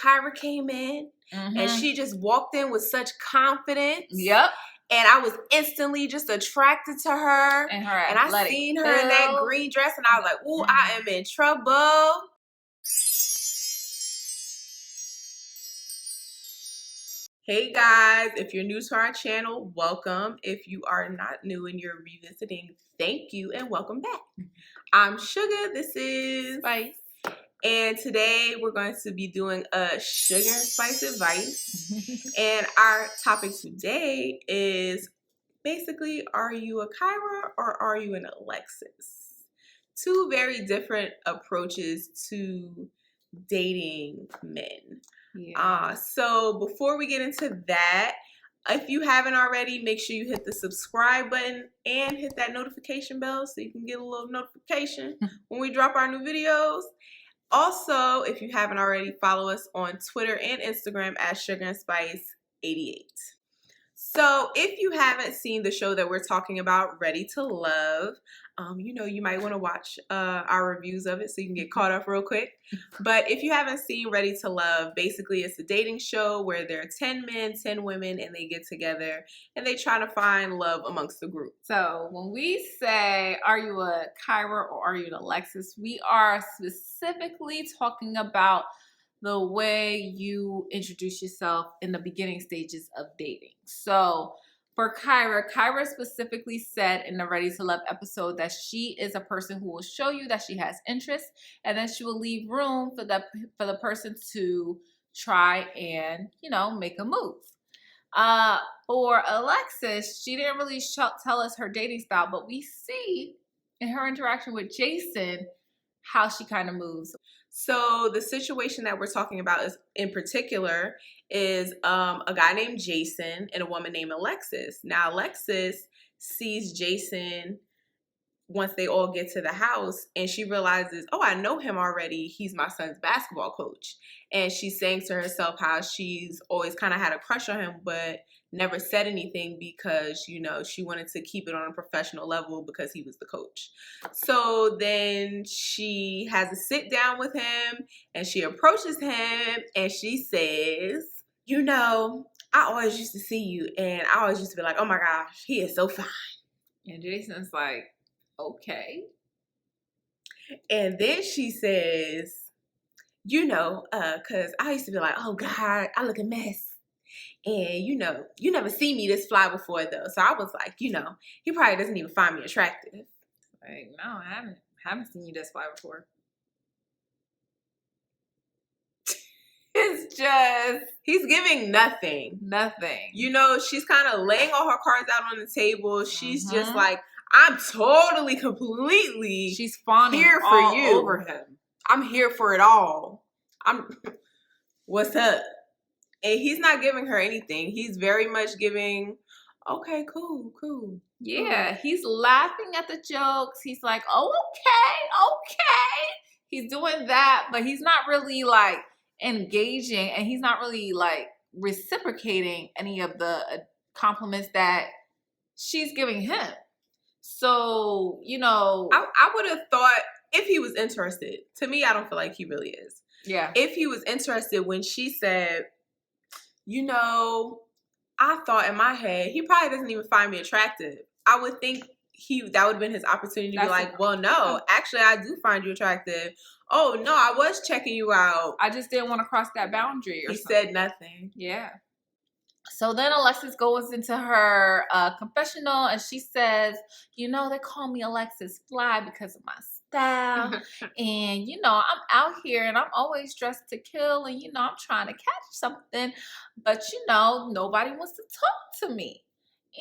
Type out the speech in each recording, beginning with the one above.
Kyra came in and she just walked in with such confidence. Yep. And I was instantly just attracted to her. And I seen her in that green dress and I was like, ooh, I am in trouble. Hey guys, if you're new to our channel, welcome. If you are not new and you're revisiting, thank you and welcome back. I'm Suga, this is Spice. And today we're going to be doing a Sugar and Spice Advice. And our topic today is basically, are you a Kyra or are you an Alexis? Two very different approaches to dating men. Yeah. So before we get into that, if you haven't already, make sure you hit the subscribe button and hit that notification bell so you can get a little notification when we drop our new videos. Also, if you haven't already, follow us on Twitter and Instagram at Sugar and Spice 88. So if you haven't seen the show that we're talking about, Ready to Love, you might want to watch our reviews of it so you can get caught up real quick. But if you haven't seen Ready to Love, basically it's a dating show where there are 10 men, 10 women, and they get together and they try to find love amongst the group. So when we say, are you a Kyra or are you an Alexis, we are specifically talking about the way you introduce yourself in the beginning stages of dating. So for Kyra specifically said in the Ready to Love episode that she is a person who will show you that she has interest, and then she will leave room for the person to try and, make a move. For Alexis, she didn't really tell us her dating style, but we see in her interaction with Jason how she kind of moves. So the situation that we're talking about in particular is a guy named Jason and a woman named Alexis. Now Alexis sees Jason once they all get to the house and she realizes, oh, I know him already. He's my son's basketball coach. And she's saying to herself how she's always kind of had a crush on him, but never said anything because, she wanted to keep it on a professional level because he was the coach. So then she has a sit down with him and she approaches him and she says, I always used to see you and I always used to be like, oh my gosh, he is so fine. And Jason's like, okay. And then she says, because I used to be like, oh God, I look a mess. And, you never see me this fly before, though. So I was like, he probably doesn't even find me attractive. Like, no, I haven't seen you this fly before. It's just, he's giving nothing. Nothing. She's kind of laying all her cards out on the table. She's just like, I'm totally, completely she's fawning here for all you. over him. I'm here for it all. What's up? And he's not giving her anything. He's very much giving, okay, cool. Yeah, he's laughing at the jokes. He's like, oh, okay. He's doing that, but he's not really like engaging and he's not really like reciprocating any of the compliments that she's giving him. So, I would have thought if he was interested. To me, I don't feel like he really is. Yeah. If he was interested when she said, I thought in my head, he probably doesn't even find me attractive. I would think that would have been his opportunity to be like, well, no, actually, I do find you attractive. Oh, no, I was checking you out. I just didn't want to cross that boundary or something. He said nothing. Yeah. So then Alexis goes into her confessional and she says, they call me Alexis Fly because of my style. And, I'm out here and I'm always dressed to kill. And, I'm trying to catch something. But, nobody wants to talk to me.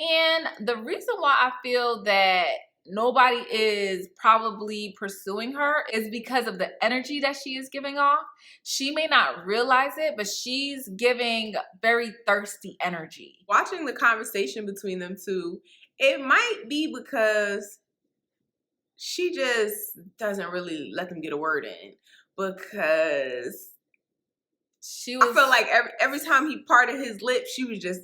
And the reason why I feel that nobody is probably pursuing her is because of the energy that she is giving off. She may not realize it, but she's giving very thirsty energy. Watching the conversation between them two, it might be because she just doesn't really let them get a word in. Because I feel like every time he parted his lips, she was just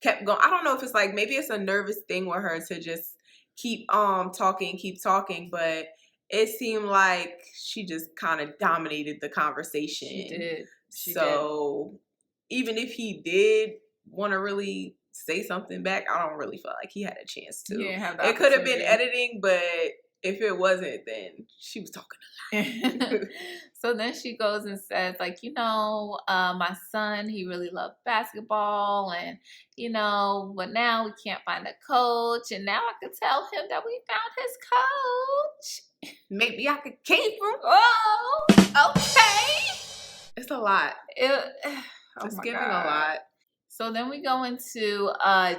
kept going. I don't know if it's like, maybe it's a nervous thing with her to just keep talking, but it seemed like she just kind of dominated the conversation. She did. So even if he did want to really say something back, I don't really feel like he had a chance to. It could have been editing, but if it wasn't, then she was talking a lot. So then she goes and says, like, my son, he really loved basketball, and, but now we can't find a coach, and now I could tell him that we found his coach. Maybe I could keep him. Oh, okay. It's a lot. It's giving a lot. So then we go into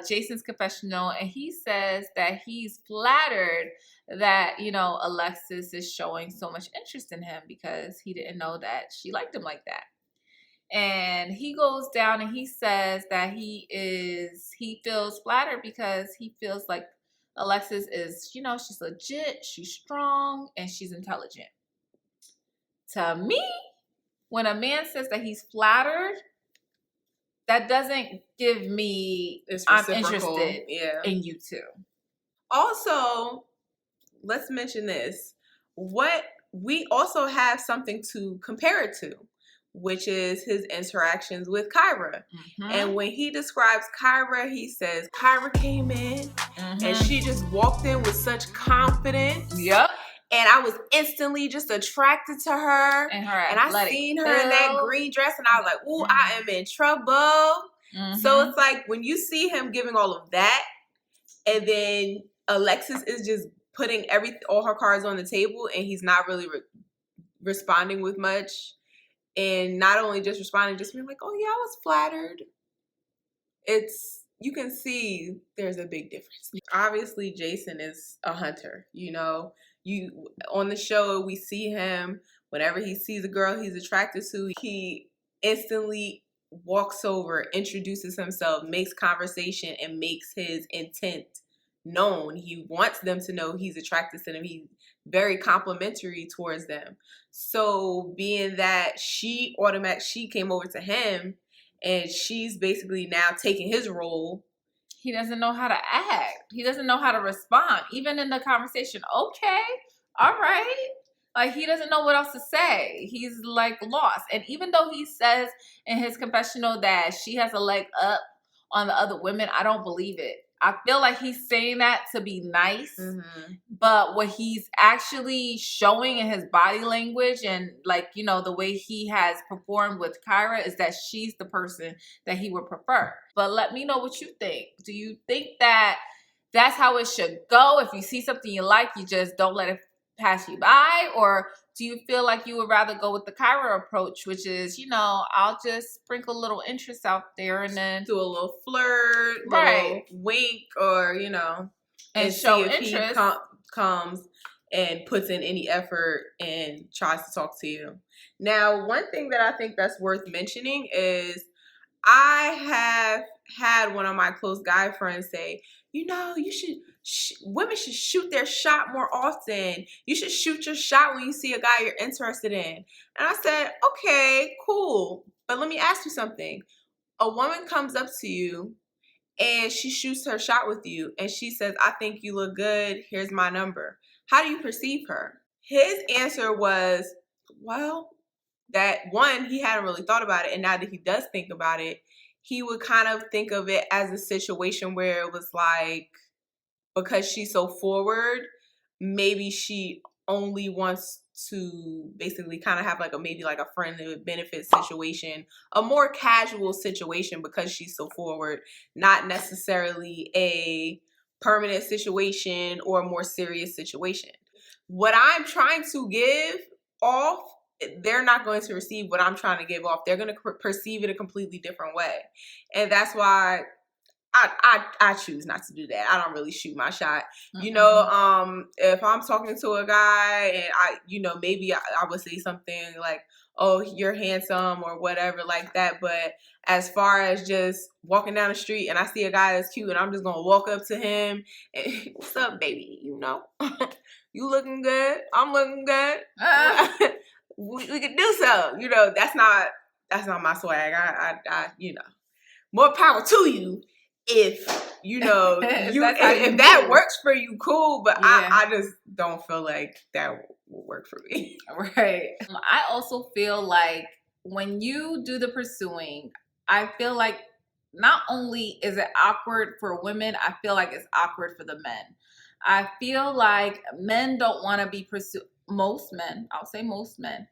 Jason's confessional, and he says that he's flattered that, Alexis is showing so much interest in him because he didn't know that she liked him like that. And he goes down and he says that he feels flattered because he feels like Alexis is, she's legit, she's strong, and she's intelligent. To me, when a man says that he's flattered, that doesn't give me I'm interested in you too. Also, let's mention this. We also have something to compare it to, which is his interactions with Kyra. And when he describes Kyra, he says, Kyra came in and she just walked in with such confidence. Yep. And I was instantly just attracted to her. And I seen her in that green dress and I was like, ooh, I am in trouble. So it's like when you see him giving all of that and then Alexis is just putting all her cards on the table and he's not really responding with much. And not only just responding, just being like, oh yeah, I was flattered. You can see there's a big difference. Obviously, Jason is a hunter, on the show, we see him whenever he sees a girl he's attracted to, he instantly walks over, introduces himself, makes conversation, and makes his intent known. He wants them to know he's attracted to them. He's very complimentary towards them. So being that she came over to him and she's basically now taking his role, he doesn't know how to act. He doesn't know how to respond. Even in the conversation, okay, all right. Like, he doesn't know what else to say. He's, like, lost. And even though he says in his confessional that she has a leg up on the other women, I don't believe it. I feel like he's saying that to be nice. But what he's actually showing in his body language and, like, the way he has performed with Kyra is that she's the person that he would prefer. But let me know what you think. Do you think that that's how it should go? If you see something you like, you just don't let it pass you by? Or do you feel like you would rather go with the Kyra approach, which is, I'll just sprinkle a little interest out there and then do a little flirt, little wink, or, and show if interest. He comes and puts in any effort and tries to talk to you. Now, one thing that I think that's worth mentioning is I have had one of my close guy friends say, you should women should shoot their shot more often. You should shoot your shot when you see a guy you're interested in. And I said, okay, cool. But let me ask you something. A woman comes up to you and she shoots her shot with you and she says, I think you look good. Here's my number. How do you perceive her? His answer was, well, that one, he hadn't really thought about it. And now that he does think about it, he would kind of think of it as a situation where it was like, because she's so forward, maybe she only wants to basically kind of have like a friend with benefit situation, a more casual situation because she's so forward, not necessarily a permanent situation or a more serious situation. What I'm trying to give off, they're not going to receive what I'm trying to give off. They're going to perceive it a completely different way. And that's why I choose not to do that. I don't really shoot my shot. If I'm talking to a guy and maybe I would say something like, oh, you're handsome or whatever like that. But as far as just walking down the street and I see a guy that's cute and I'm just going to walk up to him and, what's up, baby? You looking good. I'm looking good. We could do something. That's not my swag. I more power to you. If if that works for you, cool, but I just don't feel like that will work for me. Right. I also feel like when you do the pursuing, I feel like not only is it awkward for women, I feel like it's awkward for the men. I feel like men don't want to be pursued. Most men, I'll say most men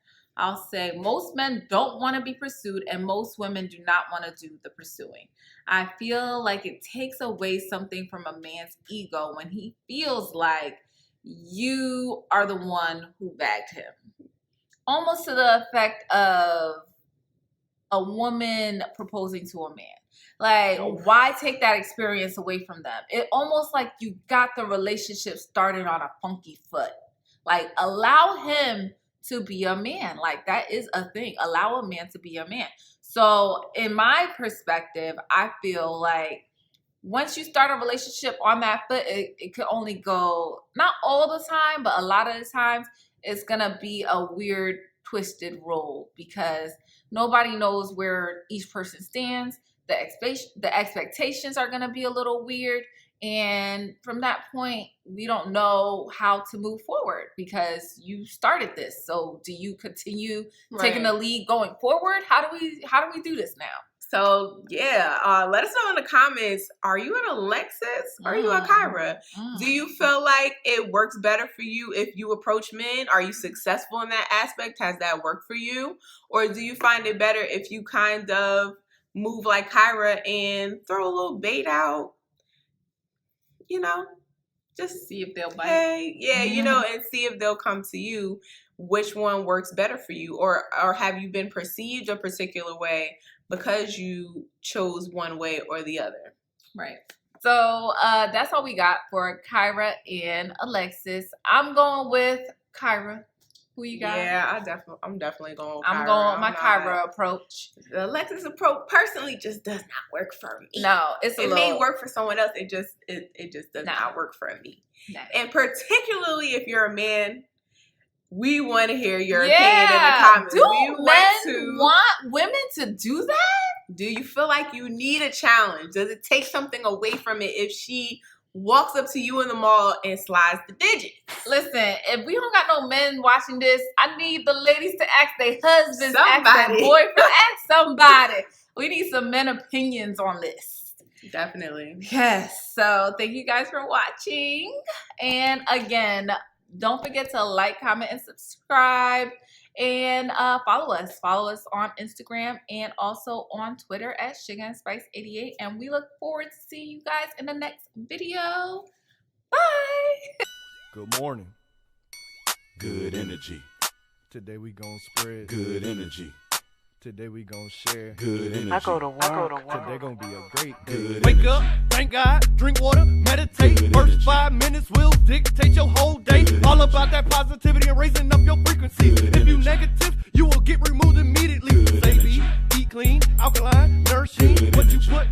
don't want to be pursued, and most women do not want to do the pursuing. I feel like it takes away something from a man's ego when he feels like you are the one who bagged him. Almost to the effect of a woman proposing to a man. Like, why take that experience away from them? It almost like you got the relationship started on a funky foot. Like, allow him to be a man. Like, that is a thing. Allow a man to be a man. So in my perspective, I feel like once you start a relationship on that foot, it could only go, not all the time, but a lot of the times, it's going to be a weird, twisted role because nobody knows where each person stands. The expectations are going to be a little weird. And from that point, we don't know how to move forward because you started this. So do you continue taking the lead going forward? How do we do this now? So yeah, let us know in the comments. Are you an Alexis or are you a Kyra? Do you feel like it works better for you if you approach men? Are you successful in that aspect? Has that worked for you? Or do you find it better if you kind of move like Kyra and throw a little bait out? You know, just see if they'll bite. Hey, yeah, you know, and see if they'll come to you. Which one works better for you? Or have you been perceived a particular way because you chose one way or the other? Right. So that's all we got for Kyra and Alexis. I'm going with Kyra. Who you got? Yeah, I'm definitely going with Kyra. I'm going with my Kyra approach. The Alexis approach personally just does not work for me. No, it may work for someone else. It just does not work for me. No. And particularly if you're a man, we want to hear your opinion in the comments. Do men want women to do that? Do you feel like you need a challenge? Does it take something away from it if she walks up to you in the mall and slides the digits? Listen, if we don't got no men watching this, I need the ladies to ask their husbands, ask their boyfriend, ask somebody. We need some men opinions on this. Definitely. Yes. So thank you guys for watching. And again, don't forget to like, comment, and subscribe. And follow us. Follow us on Instagram and also on Twitter at Suga and Spice 88. And we look forward to seeing you guys in the next video. Bye. Good morning. Good energy. Today we gonna spread good energy. Today we gonna share good energy. I go to work. Today gonna be a great day. Wake up, thank God, drink water, meditate. First 5 minutes will dictate your whole day. All about that positivity and raising up your frequency. If you negative, you will get removed immediately. Say eat clean, alkaline, nourishing. What you put